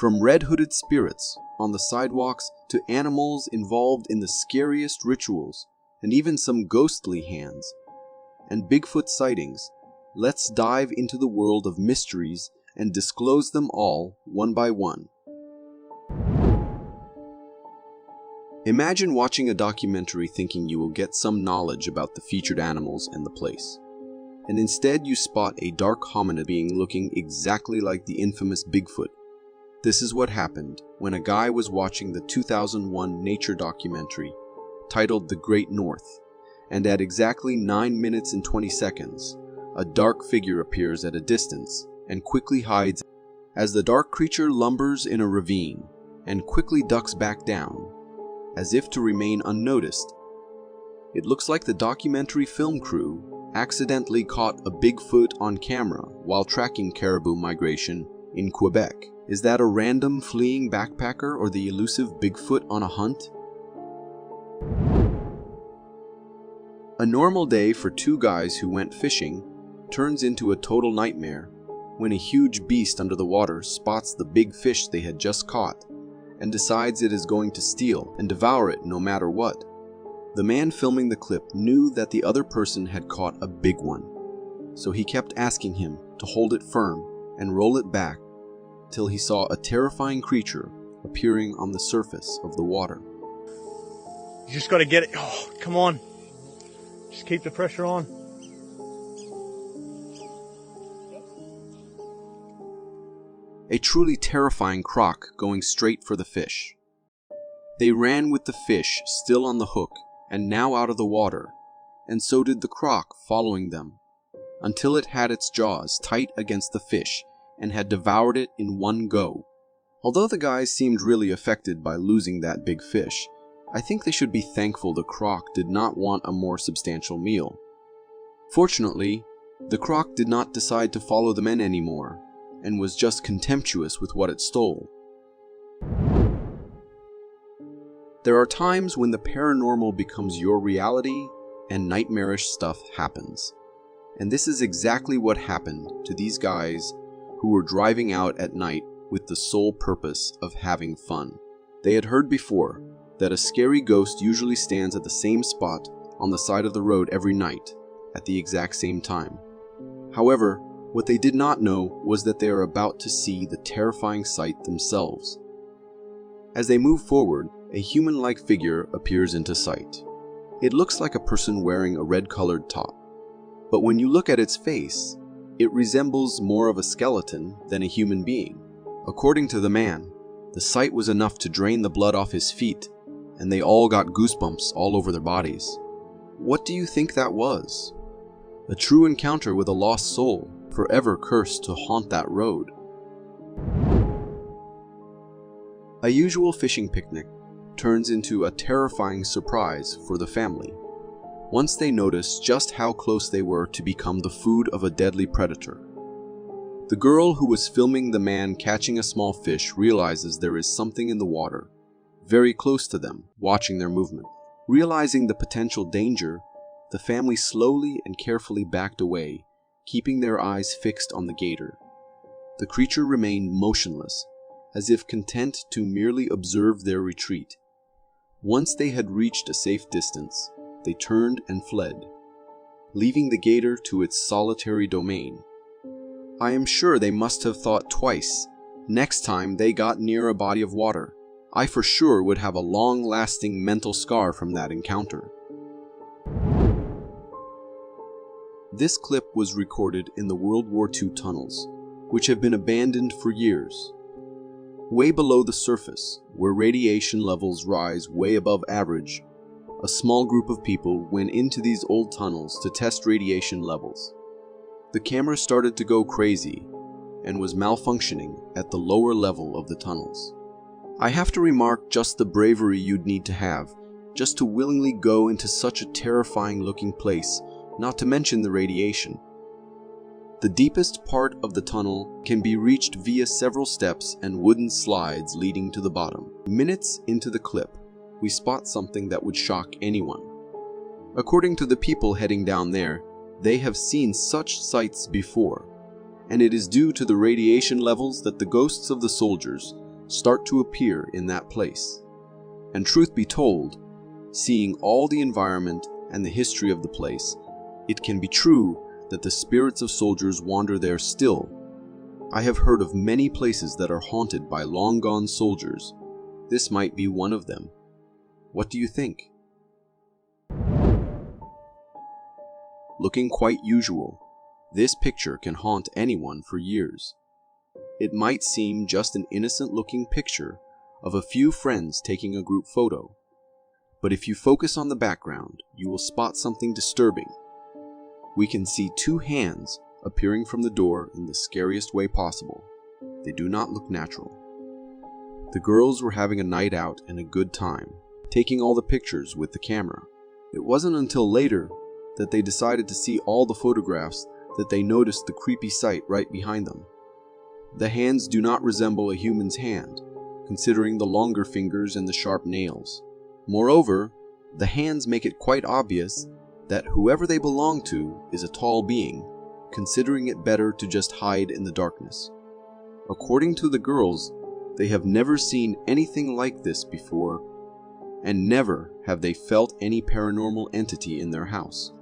From red-hooded spirits on the sidewalks to animals involved in the scariest rituals, and even some ghostly hands and Bigfoot sightings, let's dive into the world of mysteries and disclose them all one by one. Imagine watching a documentary thinking you will get some knowledge about the featured animals and the place, and instead you spot a dark hominid being looking exactly like the infamous Bigfoot. This is what happened when a guy was watching the 2001 nature documentary titled The Great North, and at exactly 9 minutes and 20 seconds, a dark figure appears at a distance and quickly hides as the dark creature lumbers in a ravine and quickly ducks back down, as if to remain unnoticed. It looks like the documentary film crew accidentally caught a Bigfoot on camera while tracking caribou migration in Quebec. Is that a random fleeing backpacker or the elusive Bigfoot on a hunt? A normal day for two guys who went fishing turns into a total nightmare when a huge beast under the water spots the big fish they had just caught and decides it is going to steal and devour it no matter what. The man filming the clip knew that the other person had caught a big one, so he kept asking him to hold it firm and roll it back till he saw a terrifying creature appearing on the surface of the water. You just got to get it. Oh, come on. Just keep the pressure on. A truly terrifying croc going straight for the fish. They ran with the fish still on the hook and now out of the water, and so did the croc following them, until it had its jaws tight against the fish and had devoured it in one go. Although the guys seemed really affected by losing that big fish, I think they should be thankful the croc did not want a more substantial meal. Fortunately, the croc did not decide to follow the men anymore, and was just contemptuous with what it stole. There are times when the paranormal becomes your reality and nightmarish stuff happens. And this is exactly what happened to these guys who were driving out at night with the sole purpose of having fun. They had heard before that a scary ghost usually stands at the same spot on the side of the road every night at the exact same time. However, what they did not know was that they are about to see the terrifying sight themselves. As they move forward, a human-like figure appears into sight. It looks like a person wearing a red-colored top, but when you look at its face, it resembles more of a skeleton than a human being. According to the man, the sight was enough to drain the blood off his feet, and they all got goosebumps all over their bodies. What do you think that was? A true encounter with a lost soul, forever cursed to haunt that road. A usual fishing picnic turns into a terrifying surprise for the family once they notice just how close they were to become the food of a deadly predator. The girl who was filming the man catching a small fish realizes there is something in the water, very close to them, watching their movement. Realizing the potential danger, the family slowly and carefully backed away, keeping their eyes fixed on the gator. The creature remained motionless, as if content to merely observe their retreat. Once they had reached a safe distance, they turned and fled, leaving the gator to its solitary domain. I am sure they must have thought twice. Next time they got near a body of water, I for sure would have a long-lasting mental scar from that encounter. This clip was recorded in the World War II tunnels, which have been abandoned for years. Way below the surface, where radiation levels rise way above average, a small group of people went into these old tunnels to test radiation levels. The camera started to go crazy and was malfunctioning at the lower level of the tunnels. I have to remark just the bravery you'd need to have just to willingly go into such a terrifying looking place, not to mention the radiation. The deepest part of the tunnel can be reached via several steps and wooden slides leading to the bottom. Minutes into the clip, we spot something that would shock anyone. According to the people heading down there, they have seen such sights before, and it is due to the radiation levels that the ghosts of the soldiers start to appear in that place. And truth be told, seeing all the environment and the history of the place, it can be true that the spirits of soldiers wander there still. I have heard of many places that are haunted by long-gone soldiers. This might be one of them. What do you think? Looking quite usual, this picture can haunt anyone for years. It might seem just an innocent-looking picture of a few friends taking a group photo. But if you focus on the background, you will spot something disturbing. We can see two hands appearing from the door in the scariest way possible. They do not look natural. The girls were having a night out and a good time, taking all the pictures with the camera. It wasn't until later that they decided to see all the photographs that they noticed the creepy sight right behind them. The hands do not resemble a human's hand, considering the longer fingers and the sharp nails. Moreover, the hands make it quite obvious that whoever they belong to is a tall being, considering it better to just hide in the darkness. According to the girls, they have never seen anything like this before, and never have they felt any paranormal entity in their house.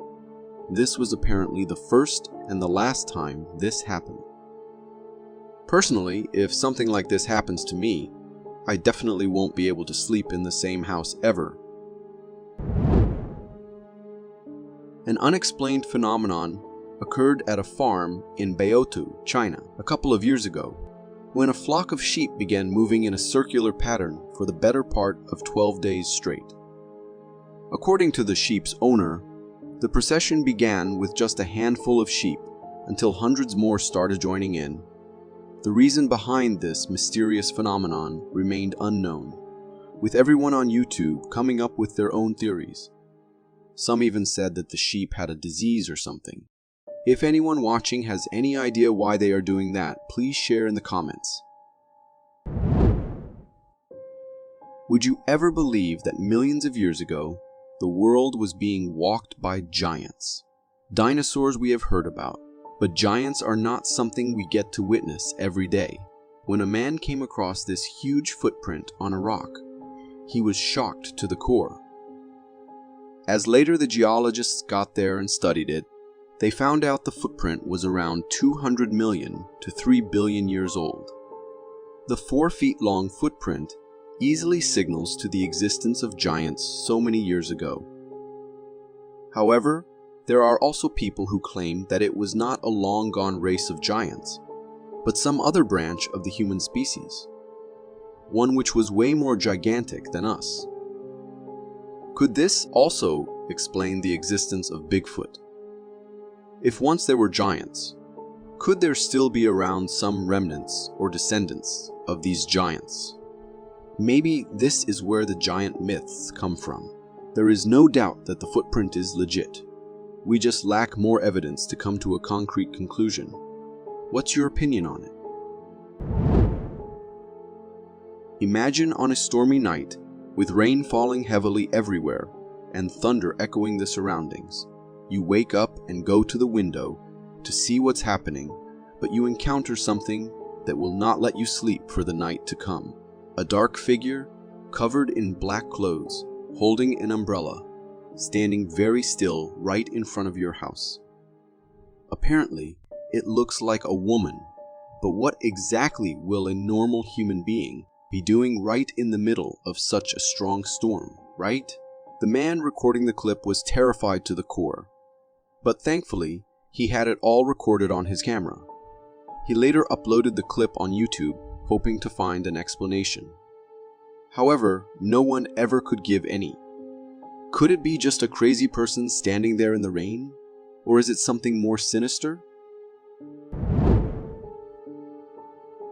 This was apparently the first and the last time this happened. Personally, if something like this happens to me, I definitely won't be able to sleep in the same house ever. An unexplained phenomenon occurred at a farm in Beotou, China, a couple of years ago, when a flock of sheep began moving in a circular pattern for the better part of 12 days straight. According to the sheep's owner, the procession began with just a handful of sheep until hundreds more started joining in. The reason behind this mysterious phenomenon remained unknown, with everyone on YouTube coming up with their own theories. Some even said that the sheep had a disease or something. If anyone watching has any idea why they are doing that, please share in the comments. Would you ever believe that millions of years ago, the world was being walked by giants? Dinosaurs we have heard about, but giants are not something we get to witness every day. When a man came across this huge footprint on a rock, he was shocked to the core. As later the geologists got there and studied it, they found out the footprint was around 200 million to 3 billion years old. The 4 feet long footprint easily signals to the existence of giants so many years ago. However, there are also people who claim that it was not a long-gone race of giants, but some other branch of the human species, one which was way more gigantic than us. Could this also explain the existence of Bigfoot? If once there were giants, could there still be around some remnants or descendants of these giants? Maybe this is where the giant myths come from. There is no doubt that the footprint is legit. We just lack more evidence to come to a concrete conclusion. What's your opinion on it? Imagine on a stormy night, with rain falling heavily everywhere and thunder echoing the surroundings. You wake up and go to the window to see what's happening, but you encounter something that will not let you sleep for the night to come. A dark figure, covered in black clothes, holding an umbrella, standing very still right in front of your house. Apparently, it looks like a woman, but what exactly will a normal human being be doing right in the middle of such a strong storm, right? The man recording the clip was terrified to the core, but thankfully, he had it all recorded on his camera. He later uploaded the clip on YouTube, hoping to find an explanation. However, no one ever could give any. Could it be just a crazy person standing there in the rain? Or is it something more sinister?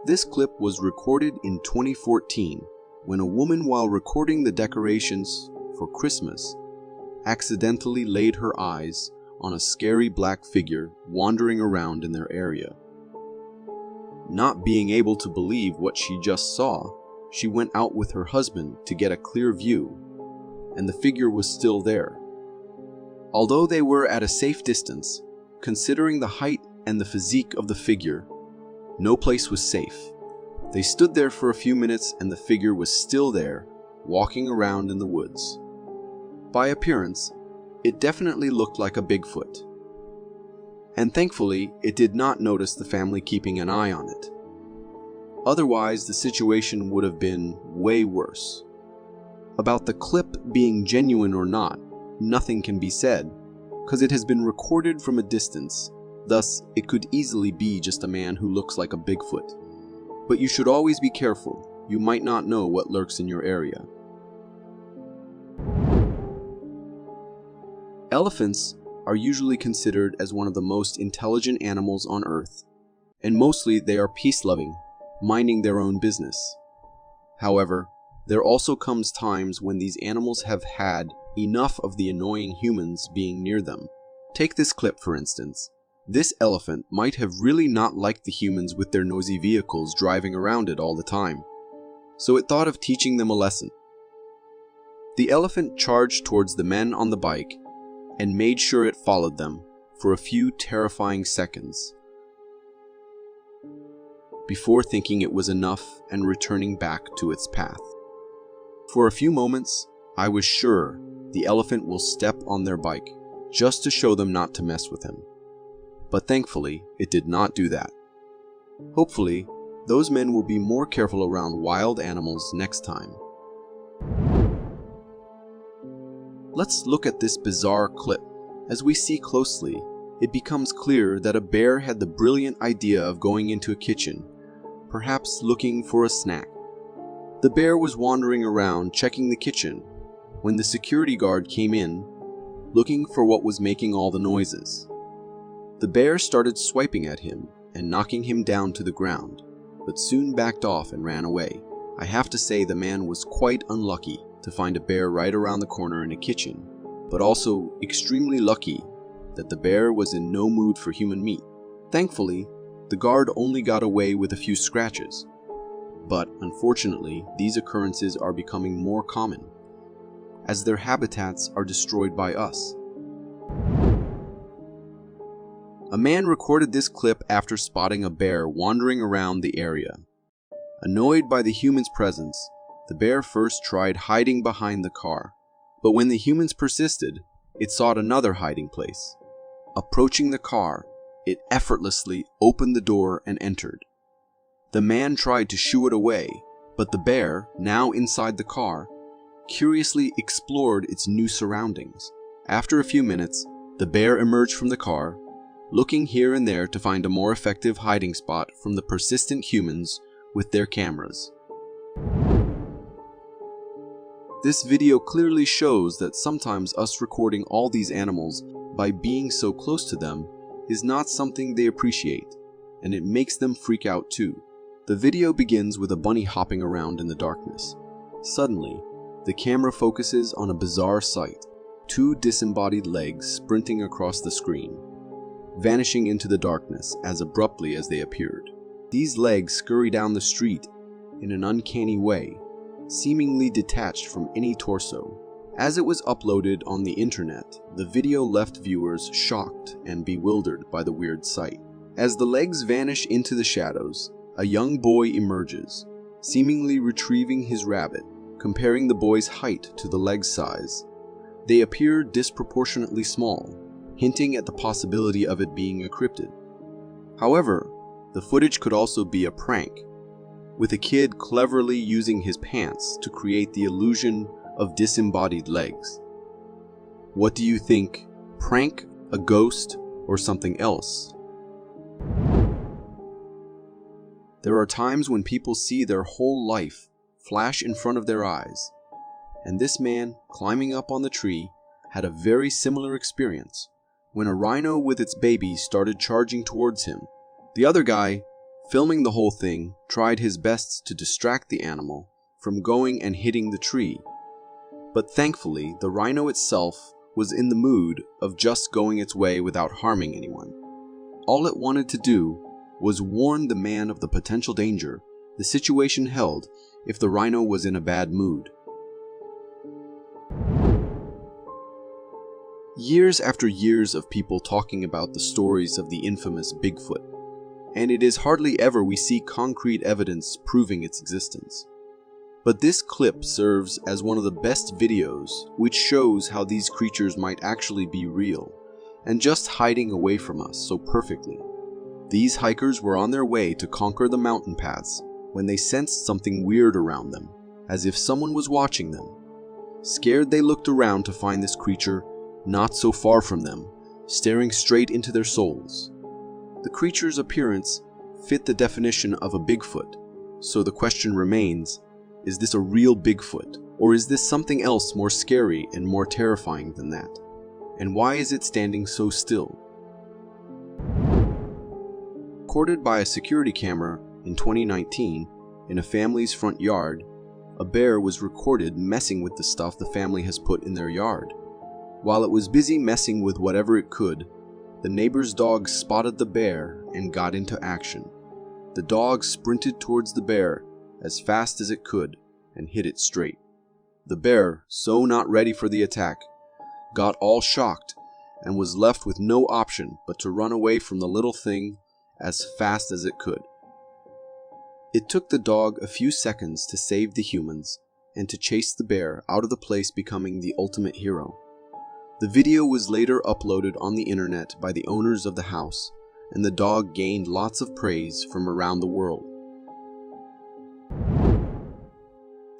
This clip was recorded in 2014 when a woman, while recording the decorations for Christmas, accidentally laid her eyes on a scary black figure wandering around in their area. Not being able to believe what she just saw, she went out with her husband to get a clear view, and the figure was still there. Although they were at a safe distance, considering the height and the physique of the figure, no place was safe. They stood there for a few minutes and the figure was still there, walking around in the woods. By appearance, it definitely looked like a Bigfoot. And thankfully, it did not notice the family keeping an eye on it. Otherwise, the situation would have been way worse. About the clip being genuine or not, nothing can be said, because it has been recorded from a distance, thus it could easily be just a man who looks like a Bigfoot. But you should always be careful, you might not know what lurks in your area. Elephants are usually considered as one of the most intelligent animals on Earth, and mostly they are peace-loving, minding their own business. However, there also comes times when these animals have had enough of the annoying humans being near them. Take this clip for instance. This elephant might have really not liked the humans with their noisy vehicles driving around it all the time, so it thought of teaching them a lesson. The elephant charged towards the men on the bike and made sure it followed them for a few terrifying seconds before thinking it was enough and returning back to its path. For a few moments, I was sure the elephant will step on their bike just to show them not to mess with him. But thankfully, it did not do that. Hopefully, those men will be more careful around wild animals next time. Let's look at this bizarre clip. As we see closely, it becomes clear that a bear had the brilliant idea of going into a kitchen, perhaps looking for a snack. The bear was wandering around checking the kitchen when the security guard came in, looking for what was making all the noises. The bear started swiping at him and knocking him down to the ground, but soon backed off and ran away. I have to say the man was quite unlucky to find a bear right around the corner in a kitchen, but also extremely lucky that the bear was in no mood for human meat. Thankfully, the guard only got away with a few scratches, but unfortunately these occurrences are becoming more common, as their habitats are destroyed by us. A man recorded this clip after spotting a bear wandering around the area. Annoyed by the humans' presence, the bear first tried hiding behind the car, but when the humans persisted, it sought another hiding place. Approaching the car, it effortlessly opened the door and entered. The man tried to shoo it away, but the bear, now inside the car, curiously explored its new surroundings. After a few minutes, the bear emerged from the car, looking here and there to find a more effective hiding spot from the persistent humans with their cameras. This video clearly shows that sometimes us recording all these animals by being so close to them is not something they appreciate, and it makes them freak out too. The video begins with a bunny hopping around in the darkness. Suddenly, the camera focuses on a bizarre sight: two disembodied legs sprinting across the screen, vanishing into the darkness as abruptly as they appeared. These legs scurry down the street in an uncanny way, seemingly detached from any torso. As it was uploaded on the internet, the video left viewers shocked and bewildered by the weird sight. As the legs vanish into the shadows, a young boy emerges, seemingly retrieving his rabbit. Comparing the boy's height to the leg's size, they appear disproportionately small, hinting at the possibility of it being a cryptid. However, the footage could also be a prank, with a kid cleverly using his pants to create the illusion of disembodied legs. What do you think? Prank, a ghost, or something else? There are times when people see their whole life flash in front of their eyes, and this man climbing up on the tree had a very similar experience when a rhino with its baby started charging towards him. The other guy, filming the whole thing, tried his best to distract the animal from going and hitting the tree, but thankfully the rhino itself was in the mood of just going its way without harming anyone. All it wanted to do was warn the man of the potential danger the situation held if the rhino was in a bad mood. Years after years of people talking about the stories of the infamous Bigfoot, and it is hardly ever we see concrete evidence proving its existence. But this clip serves as one of the best videos which shows how these creatures might actually be real, and just hiding away from us so perfectly. These hikers were on their way to conquer the mountain paths when they sensed something weird around them, as if someone was watching them. Scared, they looked around to find this creature not so far from them, staring straight into their souls. The creature's appearance fit the definition of a Bigfoot, so the question remains, is this a real Bigfoot, or is this something else more scary and more terrifying than that? And why is it standing so still? Recorded by a security camera in 2019 in a family's front yard, a bear was recorded messing with the stuff the family has put in their yard. While it was busy messing with whatever it could, the neighbor's dog spotted the bear and got into action. The dog sprinted towards the bear as fast as it could and hit it straight. The bear, so not ready for the attack, got all shocked and was left with no option but to run away from the little thing as fast as it could. It took the dog a few seconds to save the humans and to chase the bear out of the place, becoming the ultimate hero. The video was later uploaded on the internet by the owners of the house, and the dog gained lots of praise from around the world.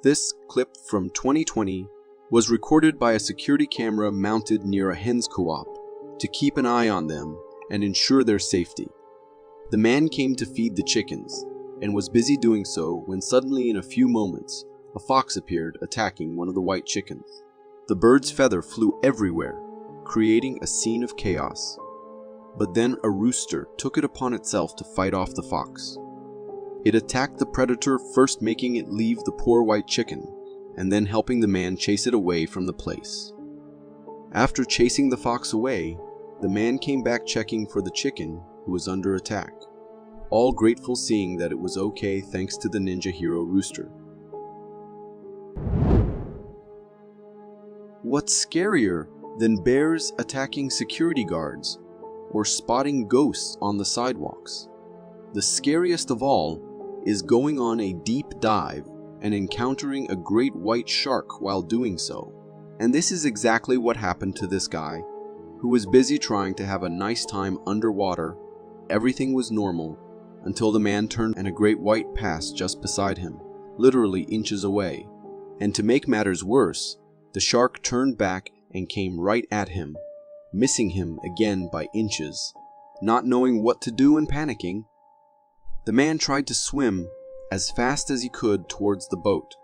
This clip from 2020 was recorded by a security camera mounted near a hen's co-op to keep an eye on them and ensure their safety. The man came to feed the chickens and was busy doing so when suddenly, in a few moments, a fox appeared attacking one of the white chickens. The bird's feather flew everywhere, creating a scene of chaos. But then a rooster took it upon itself to fight off the fox. It attacked the predator, first making it leave the poor white chicken, and then helping the man chase it away from the place. After chasing the fox away, the man came back checking for the chicken who was under attack, all grateful seeing that it was okay thanks to the ninja hero rooster. What's scarier than bears attacking security guards or spotting ghosts on the sidewalks? The scariest of all is going on a deep dive and encountering a great white shark while doing so. And this is exactly what happened to this guy, who was busy trying to have a nice time underwater. Everything was normal until the man turned and a great white passed just beside him, literally inches away. And to make matters worse, the shark turned back and came right at him, missing him again by inches. Not knowing what to do and panicking, the man tried to swim as fast as he could towards the boat,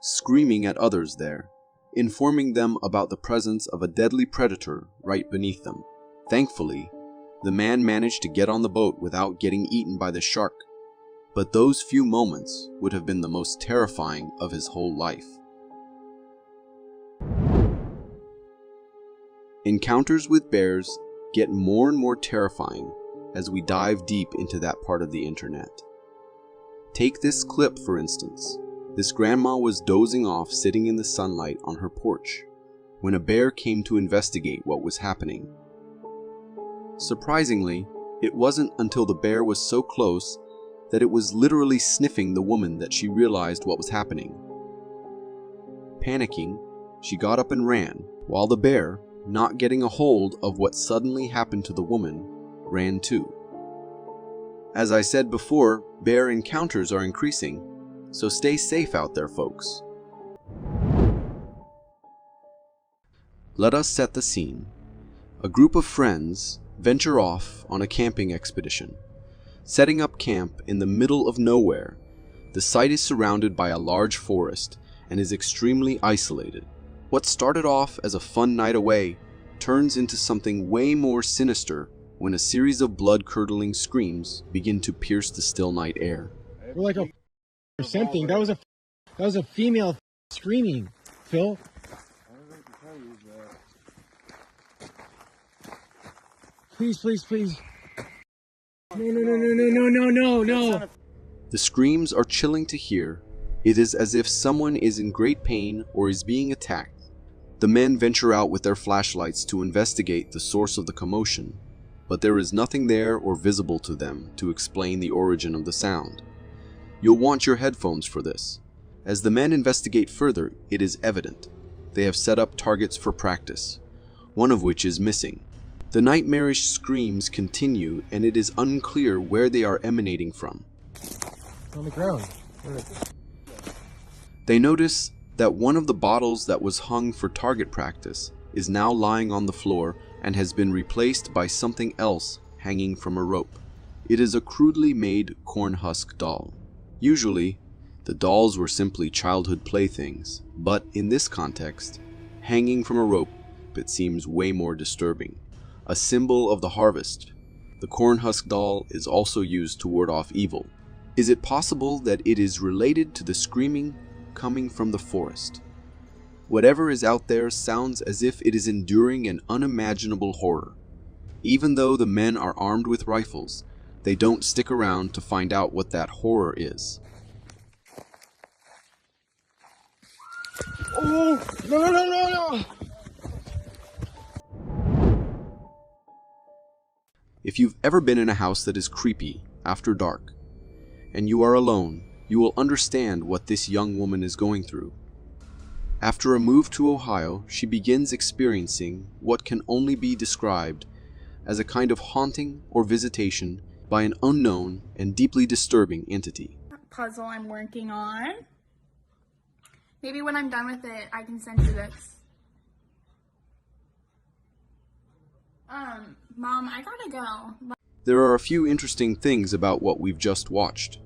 screaming at others there, informing them about the presence of a deadly predator right beneath them. Thankfully, the man managed to get on the boat without getting eaten by the shark, but those few moments would have been the most terrifying of his whole life. Encounters with bears get more and more terrifying as we dive deep into that part of the internet. Take this clip for instance. This grandma was dozing off sitting in the sunlight on her porch when a bear came to investigate what was happening. Surprisingly, it wasn't until the bear was so close that it was literally sniffing the woman that she realized what was happening. Panicking, she got up and ran, while the bear, not getting a hold of what suddenly happened to the woman, ran too. As I said before, bear encounters are increasing, so stay safe out there, folks. Let us set the scene. A group of friends venture off on a camping expedition. Setting up camp in the middle of nowhere, the site is surrounded by a large forest and is extremely isolated. What started off as a fun night away turns into something way more sinister when a series of blood-curdling screams begin to pierce the still night air. We're like a or something. That was a female screaming, Phil. Please, please, please. No. The screams are chilling to hear. It is as if someone is in great pain or is being attacked. The men venture out with their flashlights to investigate the source of the commotion. but there is nothing there or visible to them to explain the origin of the sound. You'll want your headphones for this. As the men investigate further, it is evident. They have set up targets for practice, one of which is missing. The nightmarish screams continue, and it is unclear where they are emanating from. On the ground. They notice that one of the bottles that was hung for target practice is now lying on the floor and has been replaced by something else hanging from a rope. It is a crudely made corn husk doll. Usually, the dolls were simply childhood playthings, but in this context, hanging from a rope, it seems way more disturbing. A symbol of the harvest, the corn husk doll is also used to ward off evil. Is it possible that it is related to the screaming coming from the forest? Whatever is out there sounds as if it is enduring an unimaginable horror. Even though the men are armed with rifles, they don't stick around to find out what that horror is. Oh, no. If you've ever been in a house that is creepy after dark, and you are alone, you will understand what this young woman is going through. After a move to Ohio, she begins experiencing what can only be described as a kind of haunting or visitation by an unknown and deeply disturbing entity. Puzzle I'm working on. Maybe when I'm done with it, I can send you this. Mom, I gotta go. There are a few interesting things about what we've just watched.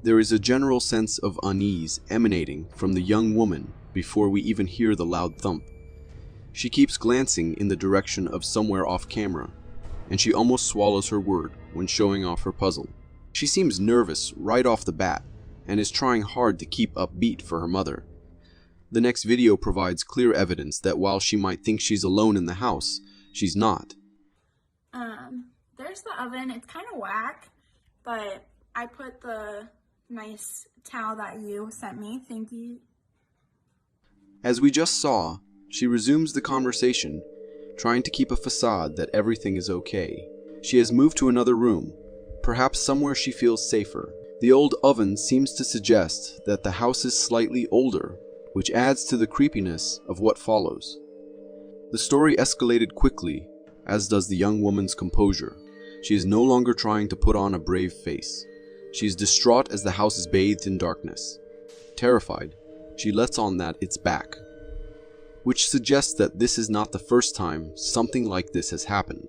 There is a general sense of unease emanating from the young woman before we even hear the loud thump. She keeps glancing in the direction of somewhere off camera, and she almost swallows her word when showing off her puzzle. She seems nervous right off the bat, and is trying hard to keep upbeat for her mother. The next video provides clear evidence that while she might think she's alone in the house, she's not. There's the oven. It's kind of whack, but I put the nice towel that you sent me. Thank you. As we just saw, she resumes the conversation, trying to keep a facade that everything is okay. She has moved to another room, perhaps somewhere she feels safer. The old oven seems to suggest that the house is slightly older, which adds to the creepiness of what follows. The story escalated quickly, as does the young woman's composure. She is no longer trying to put on a brave face. She is distraught as the house is bathed in darkness. Terrified, she lets on that it's back, which suggests that this is not the first time something like this has happened.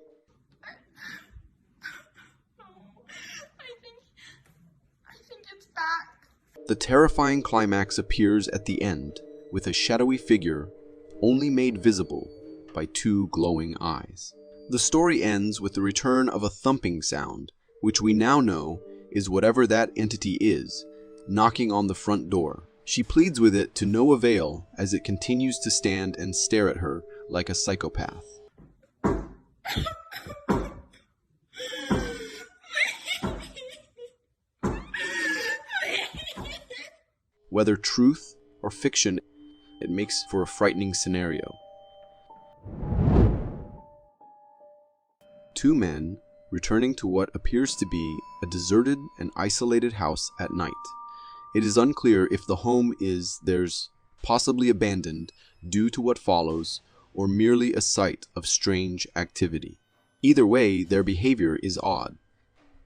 I think it's back. The terrifying climax appears at the end, with a shadowy figure only made visible by two glowing eyes. The story ends with the return of a thumping sound, which we now know is whatever that entity is, knocking on the front door. She pleads with it to no avail as it continues to stand and stare at her like a psychopath. Whether truth or fiction, it makes for a frightening scenario. Two men returning to what appears to be a deserted and isolated house at night. It is unclear if the home is theirs, possibly abandoned due to what follows, or merely a site of strange activity. Either way, their behavior is odd.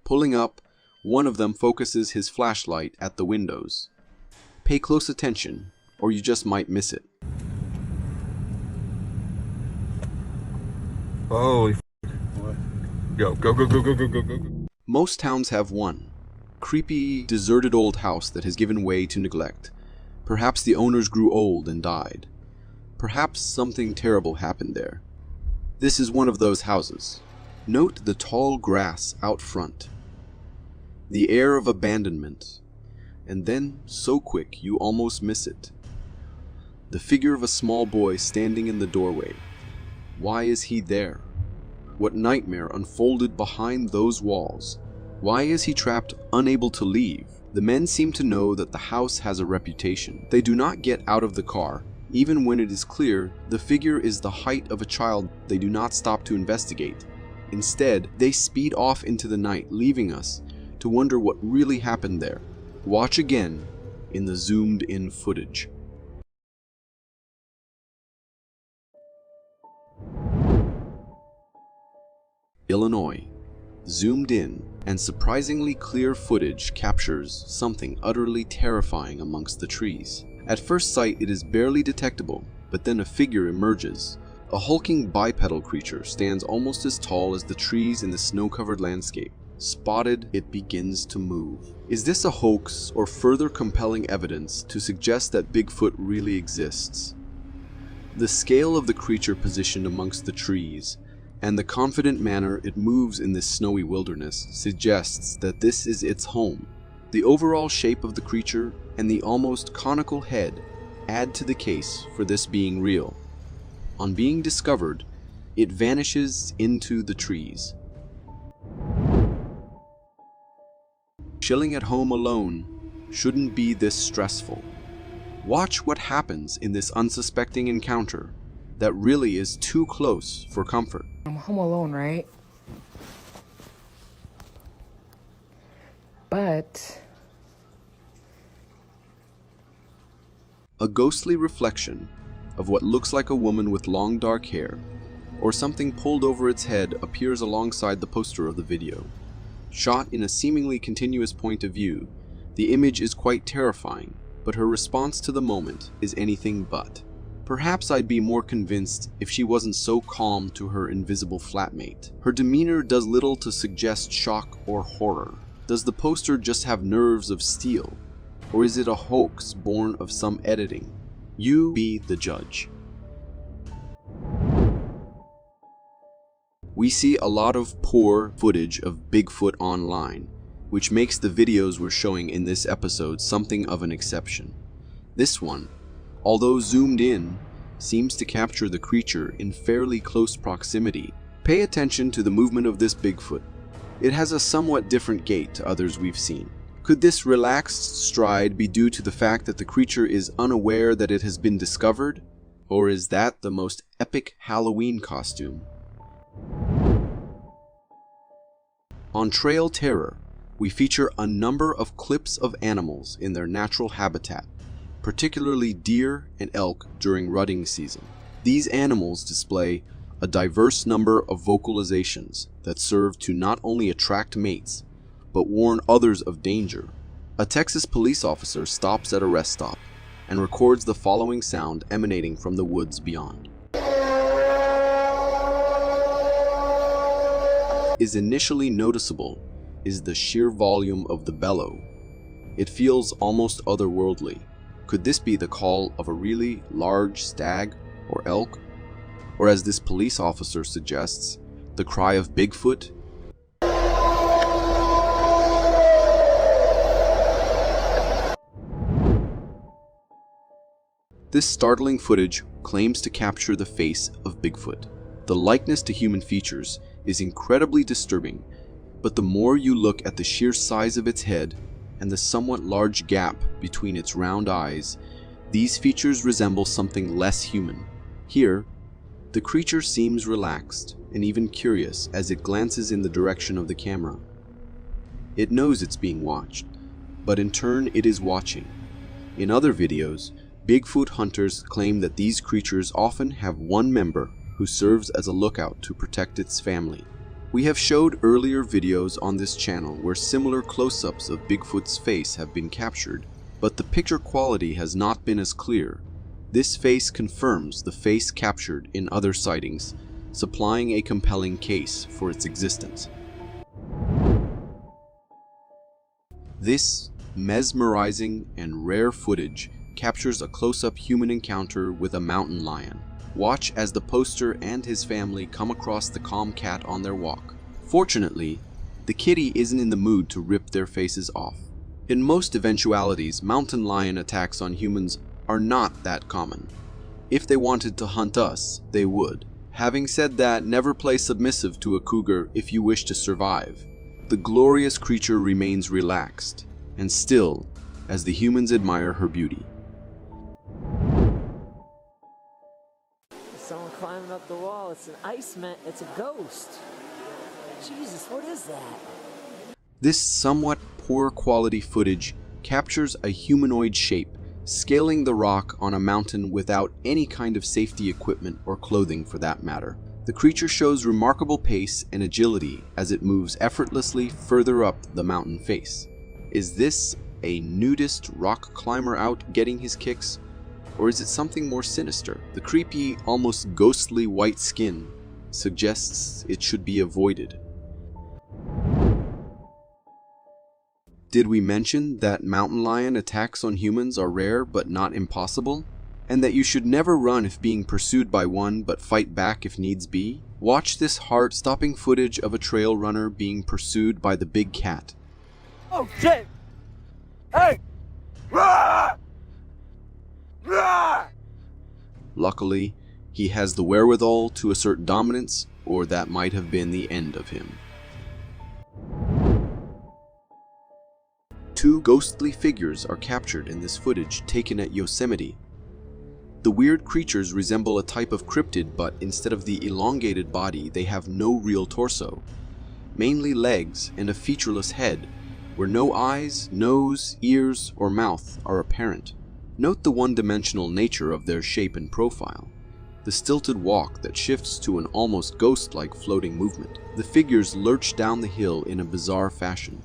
Pulling up, one of them focuses his flashlight at the windows. Pay close attention, or you just might miss it. Holy f***. Go. Most towns have one creepy, deserted old house that has given way to neglect. Perhaps the owners grew old and died. Perhaps something terrible happened there. This is one of those houses. Note the tall grass out front, the air of abandonment, and then, so quick you almost miss it, the figure of a small boy standing in the doorway. Why is he there? What nightmare unfolded behind those walls? Why is he trapped, unable to leave? The men seem to know that the house has a reputation. They do not get out of the car. Even when it is clear the figure is the height of a child, they do not stop to investigate. Instead, they speed off into the night, leaving us to wonder what really happened there. Watch again in the zoomed-in footage. Illinois. Zoomed in and surprisingly clear footage captures something utterly terrifying amongst the trees. At first sight, it is barely detectable, but then a figure emerges. A hulking bipedal creature stands almost as tall as the trees in the snow-covered landscape. Spotted, it begins to move. Is this a hoax or further compelling evidence to suggest that Bigfoot really exists? The scale of the creature positioned amongst the trees and the confident manner it moves in this snowy wilderness suggests that this is its home. The overall shape of the creature and the almost conical head add to the case for this being real. On being discovered, it vanishes into the trees. Chilling at home alone shouldn't be this stressful. Watch what happens in this unsuspecting encounter that really is too close for comfort. I'm home alone, right? But A ghostly reflection of what looks like a woman with long dark hair or something pulled over its head appears alongside the poster of the video. Shot in a seemingly continuous point of view, the image is quite terrifying, but her response to the moment is anything but. Perhaps I'd be more convinced if she wasn't so calm to her invisible flatmate. Her demeanor does little to suggest shock or horror. Does the poster just have nerves of steel? Or is it a hoax born of some editing? You be the judge. We see a lot of poor footage of Bigfoot online, which makes the videos we're showing in this episode something of an exception. This one, although zoomed in, seems to capture the creature in fairly close proximity. Pay attention to the movement of this Bigfoot. It has a somewhat different gait to others we've seen. Could this relaxed stride be due to the fact that the creature is unaware that it has been discovered? Or is that the most epic Halloween costume? On Trail Terror, we feature a number of clips of animals in their natural habitat, particularly deer and elk during rutting season. These animals display a diverse number of vocalizations that serve to not only attract mates, but warn others of danger. A Texas police officer stops at a rest stop and records the following sound emanating from the woods beyond. Is initially noticeable is the sheer volume of the bellow. It feels almost otherworldly. Could this be the call of a really large stag or elk? Or as this police officer suggests, the cry of Bigfoot? This startling footage claims to capture the face of Bigfoot. The likeness to human features is incredibly disturbing, but the more you look at the sheer size of its head and the somewhat large gap between its round eyes, these features resemble something less human. Here, the creature seems relaxed and even curious as it glances in the direction of the camera. It knows it's being watched, but in turn it is watching. In other videos, Bigfoot hunters claim that these creatures often have one member who serves as a lookout to protect its family. We have showed earlier videos on this channel where similar close-ups of Bigfoot's face have been captured, but the picture quality has not been as clear. This face confirms the face captured in other sightings, supplying a compelling case for its existence. This mesmerizing and rare footage captures a close-up human encounter with a mountain lion. Watch as the poster and his family come across the calm cat on their walk. Fortunately, the kitty isn't in the mood to rip their faces off. In most eventualities, mountain lion attacks on humans are not that common. If they wanted to hunt us, they would. Having said that, never play submissive to a cougar if you wish to survive. The glorious creature remains relaxed and still as the humans admire her beauty. Someone climbing up the wall. It's an ice man. It's a ghost. Jesus, what is that? This somewhat poor quality footage captures a humanoid shape scaling the rock on a mountain without any kind of safety equipment or clothing for that matter. The creature shows remarkable pace and agility as it moves effortlessly further up the mountain face. Is this a nudist rock climber out getting his kicks? Or is it something more sinister? The creepy, almost ghostly white skin suggests it should be avoided. Did we mention that mountain lion attacks on humans are rare but not impossible? And that you should never run if being pursued by one but fight back if needs be? Watch this heart-stopping footage of a trail runner being pursued by the big cat. Oh shit! Hey! Luckily, he has the wherewithal to assert dominance, or that might have been the end of him. Two ghostly figures are captured in this footage taken at Yosemite. The weird creatures resemble a type of cryptid, but instead of the elongated body, they have no real torso. Mainly legs and a featureless head, where no eyes, nose, ears, or mouth are apparent. Note the one-dimensional nature of their shape and profile. The stilted walk that shifts to an almost ghost-like floating movement. The figures lurch down the hill in a bizarre fashion,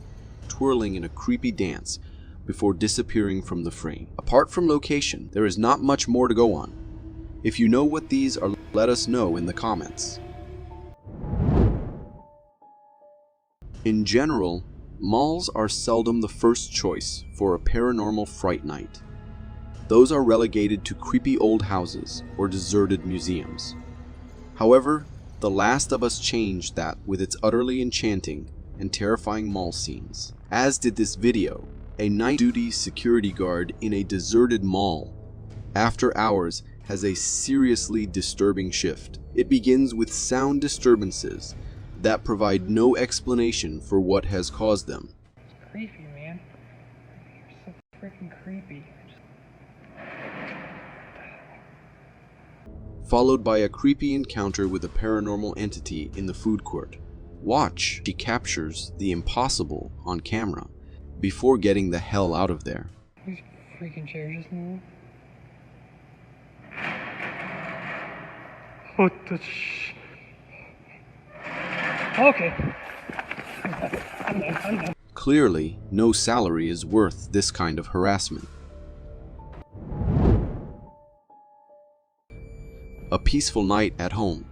twirling in a creepy dance before disappearing from the frame. Apart from location, there is not much more to go on. If you know what these are, let us know in the comments. In general, malls are seldom the first choice for a paranormal fright night. Those are relegated to creepy old houses or deserted museums. However, The Last of Us changed that with its utterly enchanting and terrifying mall scenes. As did this video, a night duty security guard in a deserted mall after hours has a seriously disturbing shift. It begins with sound disturbances that provide no explanation for what has caused them. It's creepy, man. You're so freaking creepy. Followed by a creepy encounter with a paranormal entity in the food court. Watch, she captures the impossible on camera before getting the hell out of there. These freaking chairs just moved. What the Okay. I'm done. Clearly, no salary is worth this kind of harassment. A peaceful night at home.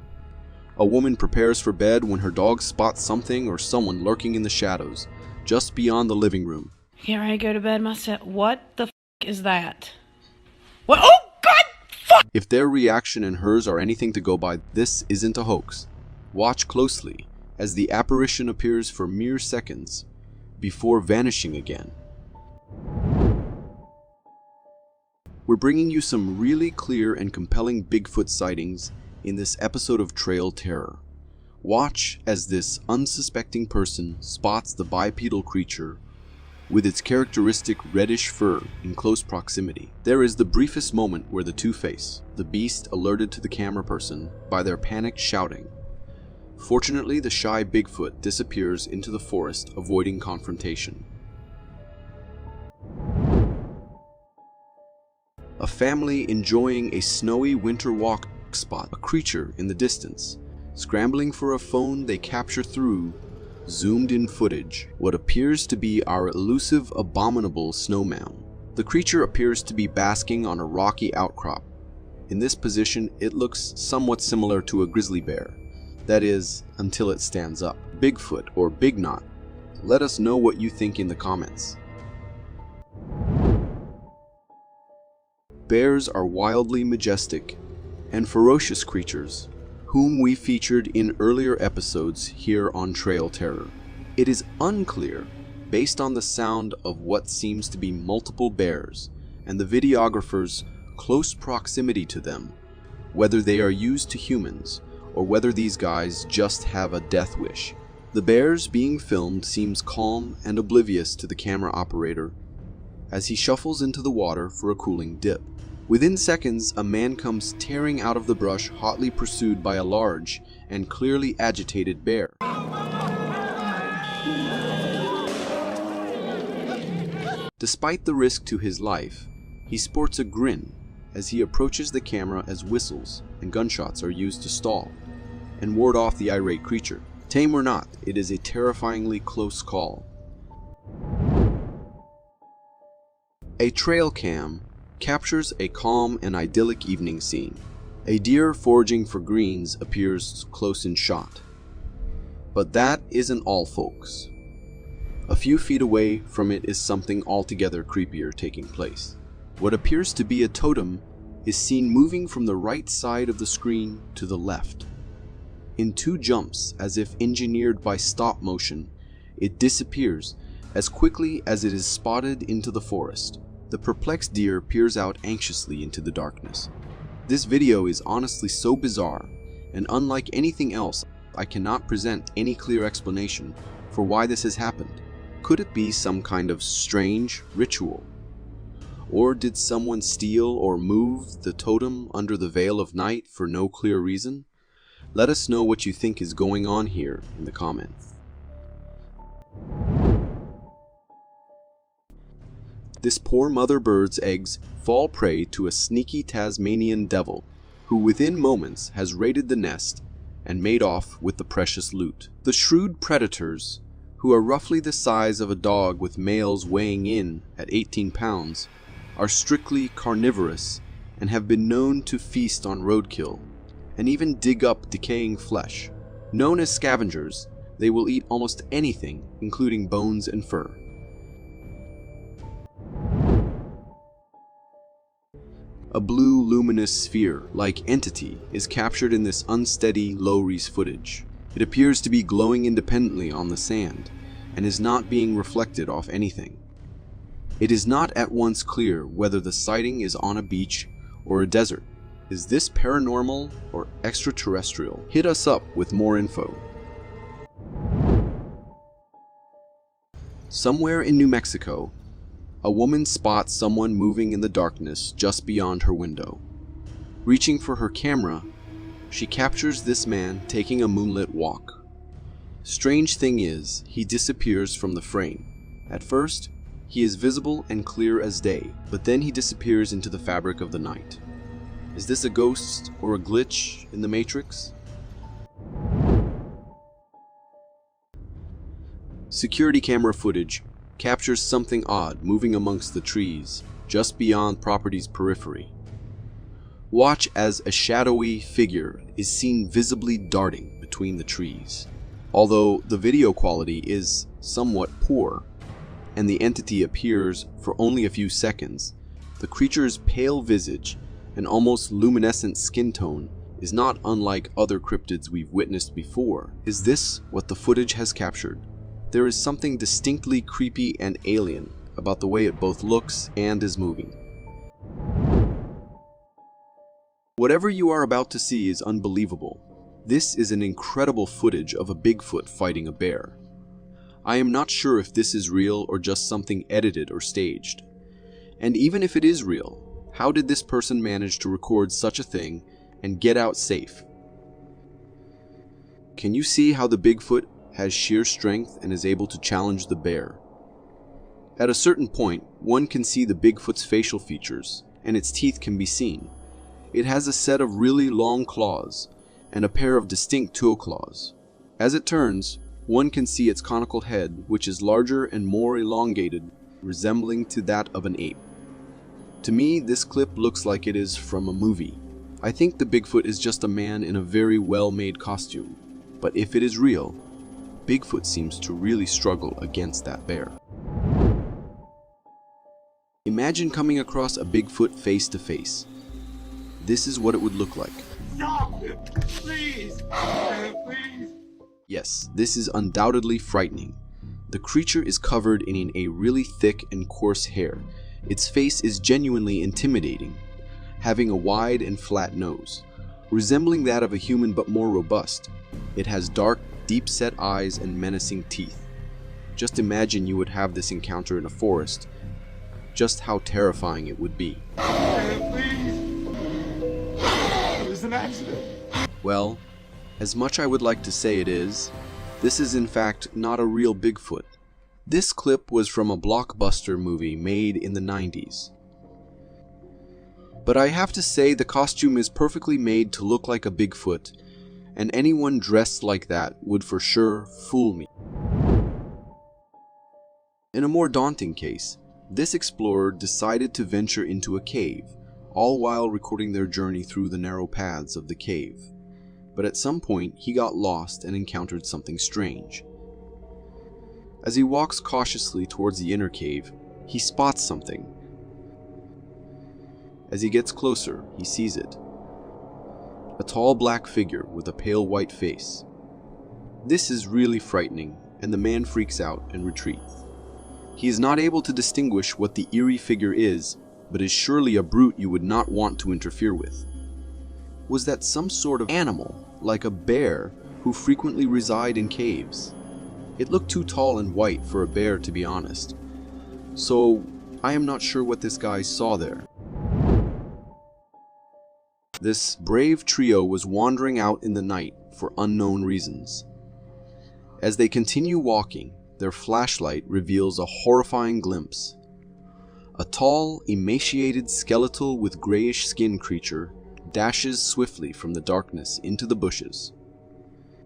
A woman prepares for bed when her dog spots something or someone lurking in the shadows, just beyond the living room. Get ready to go to bed myself. What the is that? What? Oh, God! Fuck! If their reaction and hers are anything to go by, this isn't a hoax. Watch closely as the apparition appears for mere seconds before vanishing again. We're bringing you some really clear and compelling Bigfoot sightings in this episode of Trail Terror. Watch as this unsuspecting person spots the bipedal creature with its characteristic reddish fur in close proximity. There is the briefest moment where the two face, the beast alerted to the camera person by their panicked shouting. Fortunately, the shy Bigfoot disappears into the forest, avoiding confrontation. A family enjoying a snowy winter walk spot a creature in the distance. Scrambling for a phone they capture through zoomed-in footage, what appears to be our elusive, abominable snowman. The creature appears to be basking on a rocky outcrop. In this position, it looks somewhat similar to a grizzly bear. That is, until it stands up. Bigfoot or Big Knot. Let us know what you think in the comments. Bears are wildly majestic and ferocious creatures, whom we featured in earlier episodes here on Trail Terror. It is unclear, based on the sound of what seems to be multiple bears and the videographer's close proximity to them, whether they are used to humans or whether these guys just have a death wish. The bears being filmed seems calm and oblivious to the camera operator as he shuffles into the water for a cooling dip. Within seconds, a man comes tearing out of the brush, hotly pursued by a large and clearly agitated bear. Despite the risk to his life, he sports a grin as he approaches the camera as whistles and gunshots are used to stall and ward off the irate creature. Tame or not, it is a terrifyingly close call. A Trailcam captures a calm and idyllic evening scene. A deer foraging for greens appears close in shot. But that isn't all, folks. A few feet away from it is something altogether creepier taking place. What appears to be a totem is seen moving from the right side of the screen to the left. In 2 jumps, as if engineered by stop motion, it disappears as quickly as it is spotted into the forest. The perplexed deer peers out anxiously into the darkness. This video is honestly so bizarre, and unlike anything else, I cannot present any clear explanation for why this has happened. Could it be some kind of strange ritual? Or did someone steal or move the totem under the veil of night for no clear reason? Let us know what you think is going on here in the comments. This poor mother bird's eggs fall prey to a sneaky Tasmanian devil who within moments has raided the nest and made off with the precious loot. The shrewd predators, who are roughly the size of a dog with males weighing in at 18 pounds, are strictly carnivorous and have been known to feast on roadkill and even dig up decaying flesh. Known as scavengers, they will eat almost anything, including bones and fur. A blue luminous sphere-like entity is captured in this unsteady, low-res footage. It appears to be glowing independently on the sand and is not being reflected off anything. It is not at once clear whether the sighting is on a beach or a desert. Is this paranormal or extraterrestrial? Hit us up with more info. Somewhere in New Mexico, a woman spots someone moving in the darkness just beyond her window. Reaching for her camera, she captures this man taking a moonlit walk. Strange thing is, he disappears from the frame. At first, he is visible and clear as day, but then he disappears into the fabric of the night. Is this a ghost or a glitch in the Matrix? Security camera footage captures something odd moving amongst the trees just beyond property's periphery. Watch as a shadowy figure is seen visibly darting between the trees. Although the video quality is somewhat poor and the entity appears for only a few seconds, the creature's pale visage and almost luminescent skin tone is not unlike other cryptids we've witnessed before. Is this what the footage has captured? There is something distinctly creepy and alien about the way it both looks and is moving. Whatever you are about to see is unbelievable. This is an incredible footage of a Bigfoot fighting a bear. I am not sure if this is real or just something edited or staged. And even if it is real, how did this person manage to record such a thing and get out safe? Can you see how the Bigfoot has sheer strength and is able to challenge the bear? At a certain point, one can see the Bigfoot's facial features, and its teeth can be seen. It has a set of really long claws, and a pair of distinct toe claws. As it turns, one can see its conical head, which is larger and more elongated, resembling to that of an ape. To me, this clip looks like it is from a movie. I think the Bigfoot is just a man in a very well-made costume, but if it is real, Bigfoot seems to really struggle against that bear. Imagine coming across a Bigfoot face to face. This is what it would look like. Stop! Please! Please! Yes, this is undoubtedly frightening. The creature is covered in a really thick and coarse hair. Its face is genuinely intimidating, having a wide and flat nose, resembling that of a human but more robust. It has dark, deep-set eyes and menacing teeth. Just imagine you would have this encounter in a forest. Just how terrifying it would be. Please! It was an accident. Well, as much I would like to say it is, this is in fact not a real Bigfoot. This clip was from a blockbuster movie made in the 90s. But I have to say the costume is perfectly made to look like a Bigfoot, and anyone dressed like that would for sure fool me. In a more daunting case, this explorer decided to venture into a cave, all while recording their journey through the narrow paths of the cave. But at some point, he got lost and encountered something strange. As he walks cautiously towards the inner cave, he spots something. As he gets closer, he sees it. A tall black figure with a pale white face. This is really frightening, and the man freaks out and retreats. He is not able to distinguish what the eerie figure is, but is surely a brute you would not want to interfere with. Was that some sort of animal, like a bear, who frequently reside in caves? It looked too tall and white for a bear, to be honest. So, I am not sure what this guy saw there. This brave trio was wandering out in the night for unknown reasons. As they continue walking, their flashlight reveals a horrifying glimpse. A tall, emaciated skeletal with grayish skin creature dashes swiftly from the darkness into the bushes.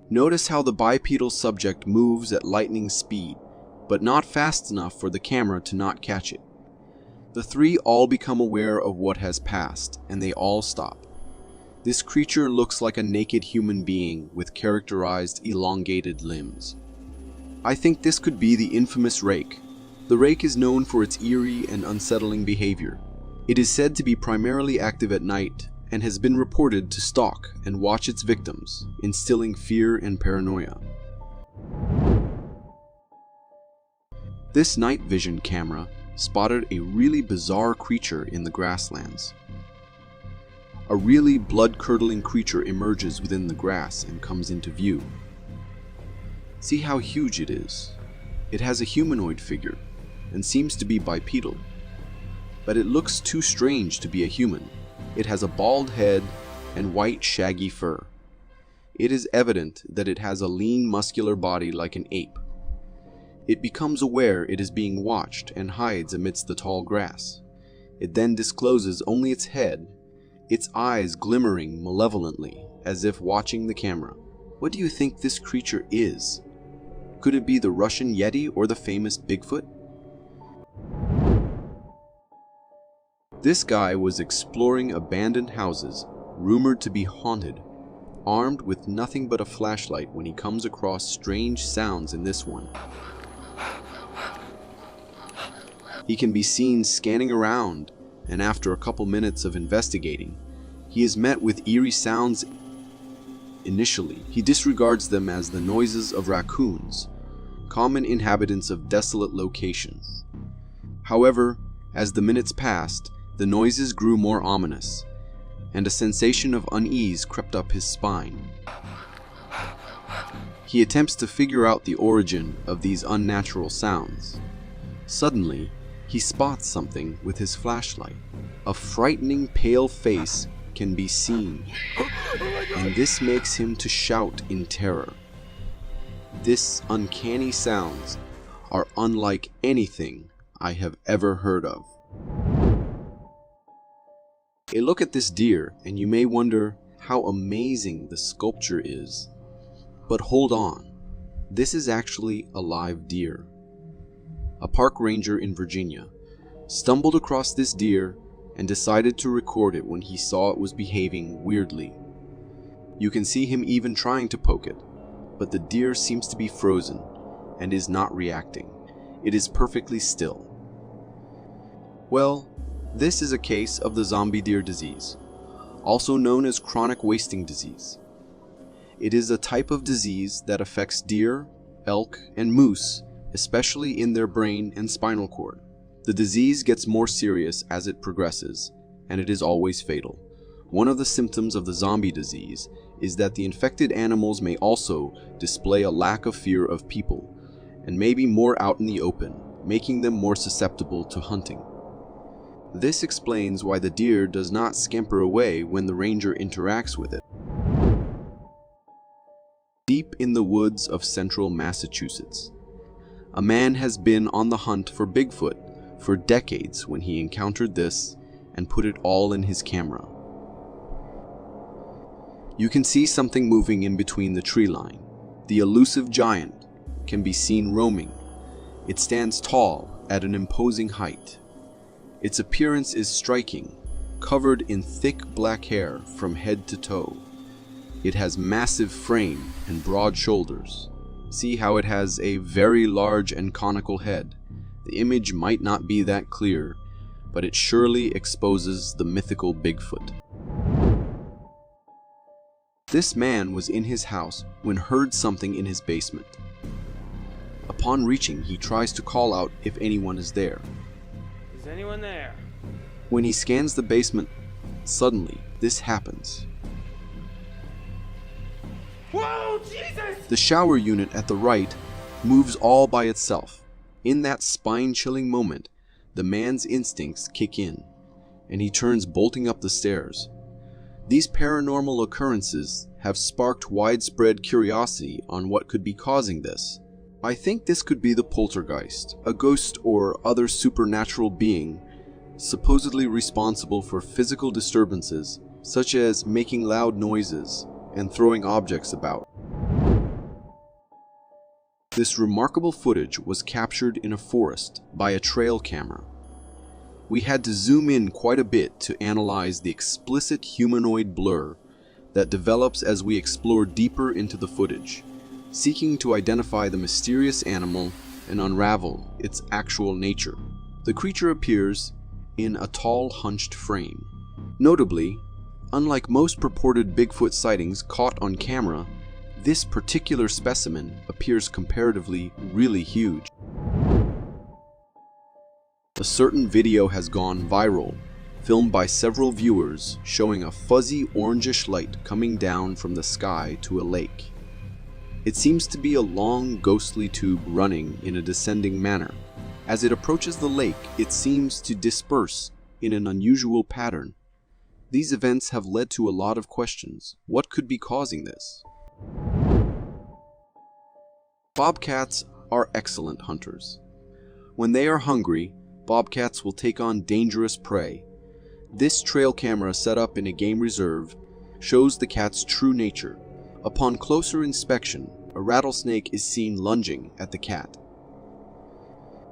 Notice how the bipedal subject moves at lightning speed, but not fast enough for the camera to not catch it. The three all become aware of what has passed, and they all stop. This creature looks like a naked human being with characterized elongated limbs. I think this could be the infamous rake. The rake is known for its eerie and unsettling behavior. It is said to be primarily active at night and has been reported to stalk and watch its victims, instilling fear and paranoia. This night vision camera spotted a really bizarre creature in the grasslands. A really blood-curdling creature emerges within the grass and comes into view. See how huge it is. It has a humanoid figure and seems to be bipedal. But it looks too strange to be a human. It has a bald head and white shaggy fur. It is evident that it has a lean muscular body like an ape. It becomes aware it is being watched and hides amidst the tall grass. It then discloses only its head, its eyes glimmering malevolently as if watching the camera. What do you think this creature is? Could it be the Russian Yeti or the famous Bigfoot? This guy was exploring abandoned houses, rumored to be haunted, armed with nothing but a flashlight when he comes across strange sounds in this one. He can be seen scanning around, and after a couple minutes of investigating, he is met with eerie sounds. Initially, he disregards them as the noises of raccoons, common inhabitants of desolate locations. However, as the minutes passed, the noises grew more ominous, and a sensation of unease crept up his spine. He attempts to figure out the origin of these unnatural sounds. Suddenly, he spots something with his flashlight. A frightening pale face can be seen, and this makes him to shout in terror. This uncanny sounds are unlike anything I have ever heard of. A look at this deer and you may wonder how amazing the sculpture is. But hold on, this is actually a live deer. A park ranger in Virginia stumbled across this deer and decided to record it when he saw it was behaving weirdly. You can see him even trying to poke it, but the deer seems to be frozen and is not reacting. It is perfectly still. Well, this is a case of the zombie deer disease, also known as chronic wasting disease. It is a type of disease that affects deer, elk, and moose, especially in their brain and spinal cord. The disease gets more serious as it progresses, and it is always fatal. One of the symptoms of the zombie disease is that the infected animals may also display a lack of fear of people, and may be more out in the open, making them more susceptible to hunting. This explains why the deer does not scamper away when the ranger interacts with it. Deep in the woods of central Massachusetts, A man has been on the hunt for Bigfoot for decades when he encountered this and put it all in his camera. You can see something moving in between the tree line. The elusive giant can be seen roaming. It stands tall at an imposing height. Its appearance is striking, covered in thick black hair from head to toe. It has massive frame and broad shoulders. See how it has a very large and conical head. The image might not be that clear, but it surely exposes the mythical Bigfoot. This man was in his house when heard something in his basement. Upon reaching, he tries to call out if anyone is there. Is anyone there? When he scans the basement, suddenly this happens. Whoa, Jesus! The shower unit at the right moves all by itself. In that spine-chilling moment, the man's instincts kick in, and he turns bolting up the stairs. These paranormal occurrences have sparked widespread curiosity on what could be causing this. I think this could be the poltergeist, a ghost or other supernatural being supposedly responsible for physical disturbances, such as making loud noises and throwing objects about. This remarkable footage was captured in a forest by a trail camera. We had to zoom in quite a bit to analyze the explicit humanoid blur that develops as we explore deeper into the footage, seeking to identify the mysterious animal and unravel its actual nature. The creature appears in a tall, hunched frame. Notably, unlike most purported Bigfoot sightings caught on camera, this particular specimen appears comparatively really huge. A certain video has gone viral, filmed by several viewers, showing a fuzzy orangish light coming down from the sky to a lake. It seems to be a long, ghostly tube running in a descending manner. As it approaches the lake, it seems to disperse in an unusual pattern. These events have led to a lot of questions. What could be causing this? Bobcats are excellent hunters. When they are hungry, bobcats will take on dangerous prey. This trail camera set up in a game reserve shows the cat's true nature. Upon closer inspection, a rattlesnake is seen lunging at the cat.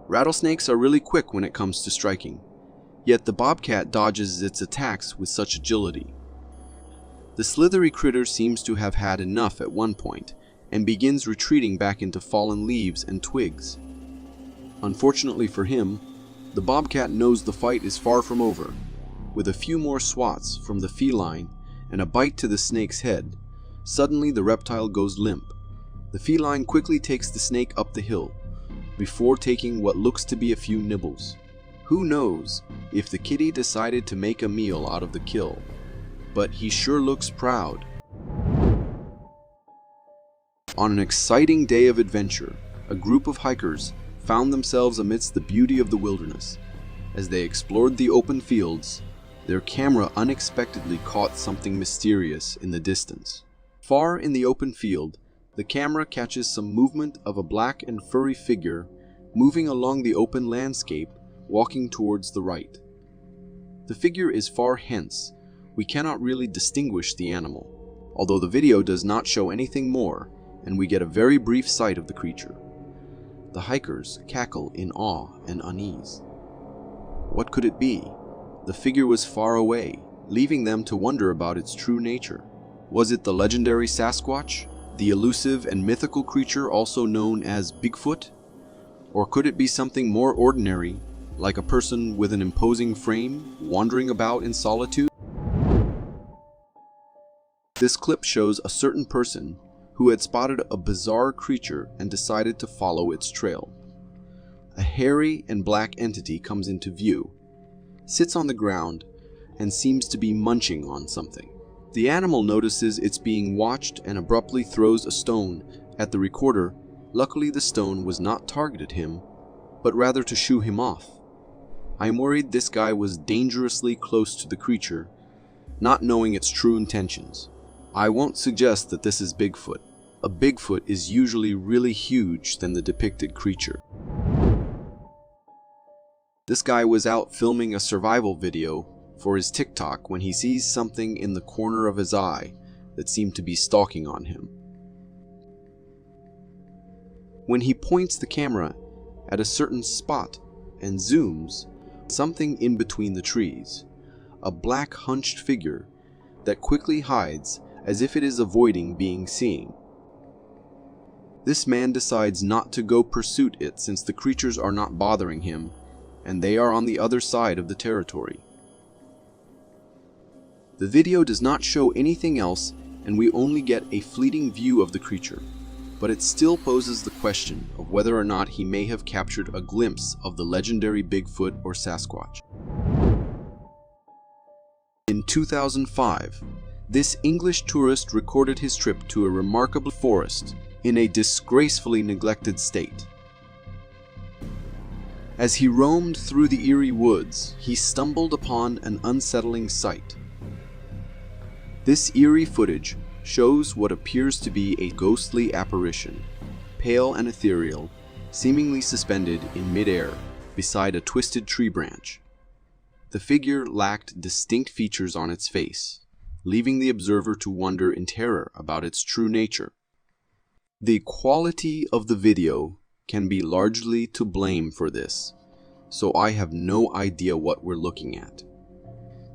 Rattlesnakes are really quick when it comes to striking, yet the bobcat dodges its attacks with such agility. The slithery critter seems to have had enough at one point and begins retreating back into fallen leaves and twigs. Unfortunately for him, the bobcat knows the fight is far from over. With a few more swats from the feline and a bite to the snake's head, suddenly the reptile goes limp. The feline quickly takes the snake up the hill, before taking what looks to be a few nibbles. Who knows if the kitty decided to make a meal out of the kill, but he sure looks proud. On an exciting day of adventure, a group of hikers found themselves amidst the beauty of the wilderness. As they explored the open fields, their camera unexpectedly caught something mysterious in the distance. Far in the open field, the camera catches some movement of a black and furry figure moving along the open landscape, walking towards the right. The figure is far hence. We cannot really distinguish the animal, although the video does not show anything more, and we get a very brief sight of the creature. The hikers cackle in awe and unease. What could it be? The figure was far away, leaving them to wonder about its true nature. Was it the legendary Sasquatch, the elusive and mythical creature also known as Bigfoot? Or could it be something more ordinary, like a person with an imposing frame wandering about in solitude? This clip shows a certain person who had spotted a bizarre creature and decided to follow its trail. A hairy and black entity comes into view, sits on the ground, and seems to be munching on something. The animal notices it's being watched and abruptly throws a stone at the recorder. Luckily, the stone was not targeted him, but rather to shoo him off. I'm worried this guy was dangerously close to the creature, not knowing its true intentions. I won't suggest that this is Bigfoot. a Bigfoot is usually really huge than the depicted creature. This guy was out filming a survival video for his TikTok when he sees something in the corner of his eye that seemed to be stalking on him. When he points the camera at a certain spot and zooms, something in between the trees, a black hunched figure that quickly hides as if it is avoiding being seen. This man decides not to go pursue it since the creatures are not bothering him and they are on the other side of the territory. The video does not show anything else and we only get a fleeting view of the creature, but it still poses the question of whether or not he may have captured a glimpse of the legendary Bigfoot or Sasquatch. In 2005, this English tourist recorded his trip to a remarkable forest in a disgracefully neglected state. As he roamed through the eerie woods, he stumbled upon an unsettling sight. This eerie footage shows what appears to be a ghostly apparition, pale and ethereal, seemingly suspended in midair beside a twisted tree branch. The figure lacked distinct features on its face, leaving the observer to wonder in terror about its true nature. The quality of the video can be largely to blame for this, so I have no idea what we're looking at.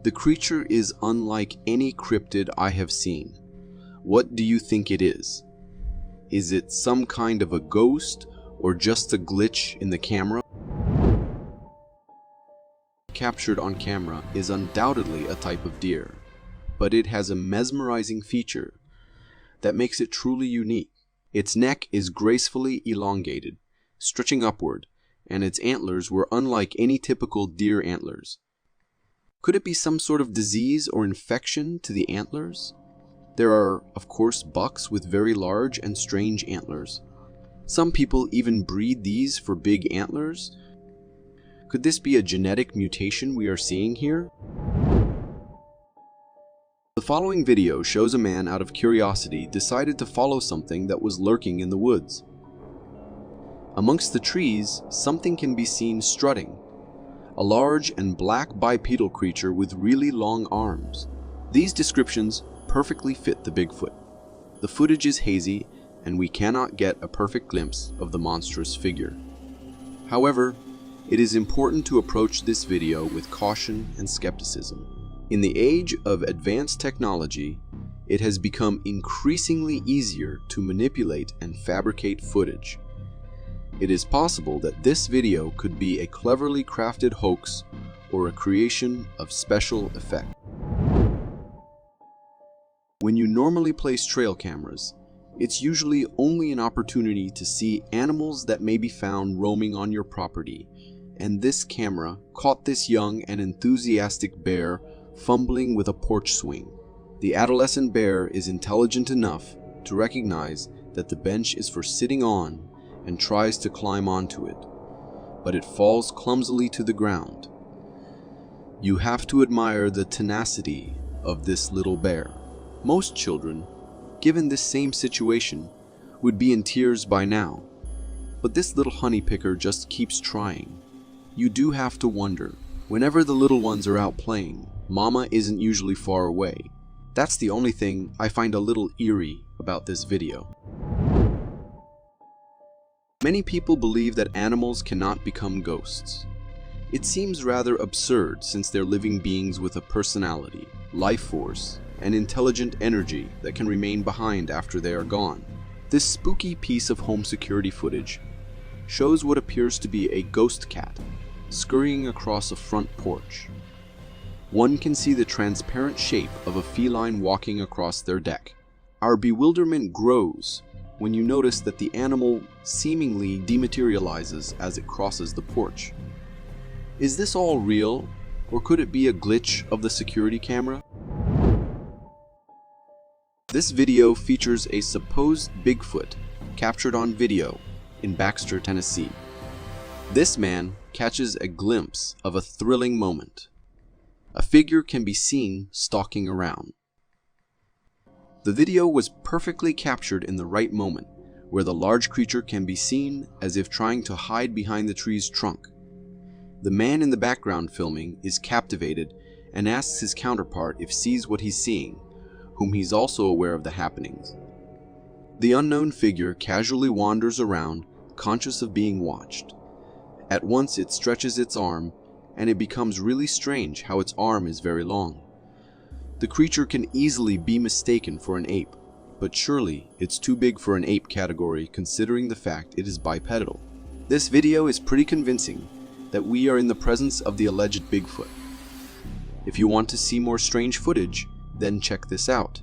The creature is unlike any cryptid I have seen. What do you think it is? Is it some kind of a ghost or just a glitch in the camera? Captured on camera is undoubtedly a type of deer, but it has a mesmerizing feature that makes it truly unique. Its neck is gracefully elongated, stretching upward, and its antlers were unlike any typical deer antlers. Could it be some sort of disease or infection to the antlers? There are, of course, bucks with very large and strange antlers. Some people even breed these for big antlers. Could this be a genetic mutation we are seeing here? The following video shows a man out of curiosity decided to follow something that was lurking in the woods. Amongst the trees, something can be seen strutting. A large and black bipedal creature with really long arms. These descriptions perfectly fit the Bigfoot. The footage is hazy and we cannot get a perfect glimpse of the monstrous figure. However, it is important to approach this video with caution and skepticism. In the age of advanced technology, it has become increasingly easier to manipulate and fabricate footage. It is possible that this video could be a cleverly crafted hoax or a creation of special effect. When you normally place trail cameras, it's usually only an opportunity to see animals that may be found roaming on your property, and this camera caught this young and enthusiastic bear fumbling with a porch swing. The adolescent bear is intelligent enough to recognize that the bench is for sitting on and tries to climb onto it, but it falls clumsily to the ground. You have to admire the tenacity of this little bear. Most children, given this same situation, would be in tears by now, but this little honey picker just keeps trying. You do have to wonder, whenever the little ones are out playing, Mama isn't usually far away. That's the only thing I find a little eerie about this video. Many people believe that animals cannot become ghosts. It seems rather absurd since they're living beings with a personality, life force, and intelligent energy that can remain behind after they are gone. This spooky piece of home security footage shows what appears to be a ghost cat scurrying across a front porch. One can see the transparent shape of a feline walking across their deck. Our bewilderment grows when you notice that the animal seemingly dematerializes as it crosses the porch. Is this all real, or could it be a glitch of the security camera? This video features a supposed Bigfoot captured on video in Baxter, Tennessee. This man catches a glimpse of a thrilling moment. A figure can be seen stalking around. The video was perfectly captured in the right moment, where the large creature can be seen as if trying to hide behind the tree's trunk. The man in the background filming is captivated and asks his counterpart if sees what he's seeing, whom he's also aware of the happenings. The unknown figure casually wanders around, conscious of being watched. At once it stretches its arm, and it becomes really strange how its arm is very long. The creature can easily be mistaken for an ape, but surely it's too big for an ape category considering the fact it is bipedal. This video is pretty convincing that we are in the presence of the alleged Bigfoot. If you want to see more strange footage, then check this out.